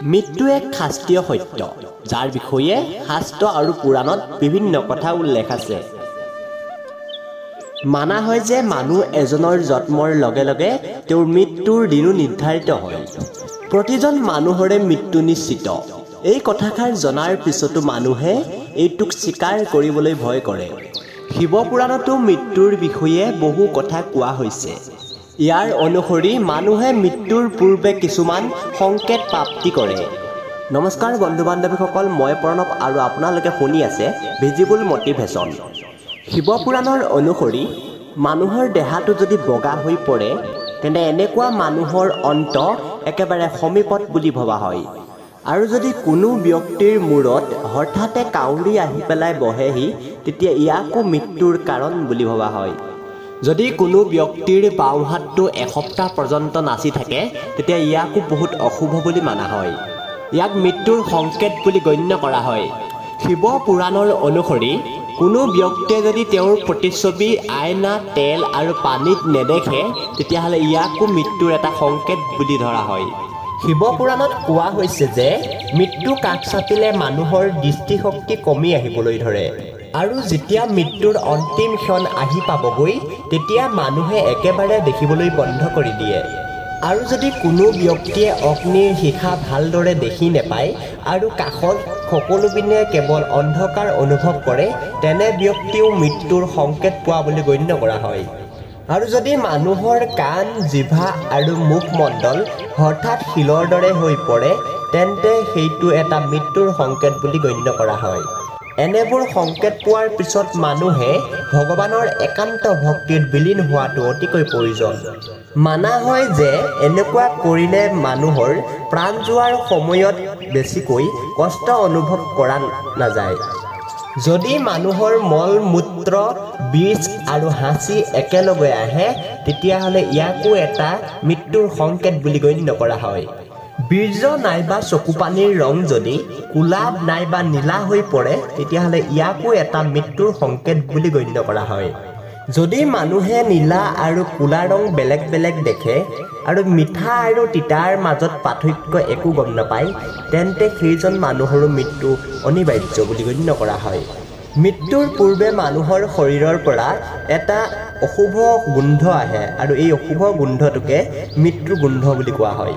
মৃত্যু এক শাস্ত্ৰীয় সত্য, যাৰ বিষয়ে শাস্ত্ৰ আৰু পুৰাণত বিভিন্ন কথা উল্লেখ আছে। মানা হয় যে মানুহ এজনৰ জন্মৰ লগে লগে তেওঁৰ মৃত্যুৰ দিনো নিৰ্ধাৰিত হয়। প্ৰতিজন মানুহৰে মৃত্যু নিশ্চিত। এই কথাষাৰ জনাৰ পিছতো মানুহে এইটোক স্বীকাৰ কৰিবলৈ ভয় কৰে। শিৱ পুৰাণতো মৃত্যুৰ বিষয়ে বহু কথা কোৱা হৈছে। ইয়াৰ অনুসৰি মানুহে মৃত্যুৰ পূৰ্বে কিছুমান সংকেত প্ৰাপ্তি কৰে। নমস্কাৰ বন্ধু বান্ধৱীসকল, মই প্ৰণৱ আৰু আপোনালোকে শুনি আছে ভিজিবল মটিভেশ্যন। শিৱ পুৰাণৰ অনুসৰি মানুহৰ দেহাটো যদি বগা হৈ পৰে তেন্তে এনেকুৱা মানুহৰ অন্ত একেবাৰে সমীপত বুলি ভবা হয়। আৰু যদি কোনো ব্যক্তিৰ মূৰত হঠাতে কাউৰী আহি পেলাই বহেহি তেতিয়া ইয়াকো মৃত্যুৰ কাৰণ বুলি ভবা হয়। যদি কোনো ব্যক্তিৰ বাওঁ হাতটো এসপ্তাহ পৰ্যন্ত নাচি থাকে তেতিয়া ইয়াকো বহুত অশুভ বুলি মানা হয়। ইয়াক মৃত্যুৰ সংকেত বুলি গণ্য কৰা হয়। শিৱ পুৰাণৰ অনুসৰি কোনো ব্যক্তিয়ে যদি তেওঁৰ প্ৰতিচ্ছবি আইনা, তেল আৰু পানীত নেদেখে তেতিয়াহ'লে ইয়াকো মৃত্যুৰ এটা সংকেত বুলি ধৰা হয়। শিৱ পুৰাণত কোৱা হৈছে যে মৃত্যু কাষ চাপিলে মানুহৰ দৃষ্টিশক্তি কমি আহিবলৈ ধৰে আৰু যেতিয়া মৃত্যুৰ অন্তিম ক্ষণ আহি পাবগৈ তেতিয়া মানুহে একেবাৰে দেখিবলৈ বন্ধ কৰি দিয়ে। আৰু যদি কোনো ব্যক্তিয়ে অগ্নিৰ শিখা ভালদৰে দেখি নেপায় আৰু কাষত সকলো পিনে কেৱল অন্ধকাৰ অনুভৱ কৰে তেনে ব্যক্তিও মৃত্যুৰ সংকেত পোৱা বুলি গণ্য কৰা হয়। আৰু যদি মানুহৰ কাণ, জিভা আৰু মুখমণ্ডল হঠাৎ শিলৰ দৰে হৈ পৰে তেন্তে সেইটো এটা মৃত্যুৰ সংকেত বুলি গণ্য কৰা হয়। এনেবোৰ সংকেত পোৱাৰ পিছত মানুহে ভগৱানৰ একান্ত ভক্তিত বিলীন হোৱাটো অতিকৈ প্ৰয়োজন। মানা হয় যে এনেকুৱা কৰিলে মানুহৰ প্ৰাণ যোৱাৰ সময়ত বেছিকৈ কষ্ট অনুভৱ কৰা নাযায়। যদি মানুহৰ মল মূত্ৰ, বীজ আৰু হাঁচি একেলগে আহে তেতিয়াহ'লে ইয়াকো এটা মৃত্যুৰ সংকেত বুলি গণ্য কৰা হয়। বীৰ্য নাইবা চকুপানীৰ ৰং যদি ক'লা নাইবা নীলা হৈ পৰে তেতিয়াহ'লে ইয়াকো এটা মৃত্যুৰ সংকেত বুলি গণ্য কৰা হয়। যদি মানুহে নীলা আৰু ক'লা ৰং বেলেগ বেলেগ দেখে আৰু মিঠা আৰু তিতাৰ মাজত পাৰ্থক্য একো গম নাপায় তেন্তে সেইজন মানুহৰো মৃত্যু অনিবাৰ্য বুলি গণ্য কৰা হয়। মৃত্যুৰ পূৰ্বে মানুহৰ শৰীৰৰ পৰা এটা অশুভ গোন্ধ আহে আৰু এই অশুভ গোন্ধটোকে মৃত্যু গোন্ধ বুলি কোৱা হয়।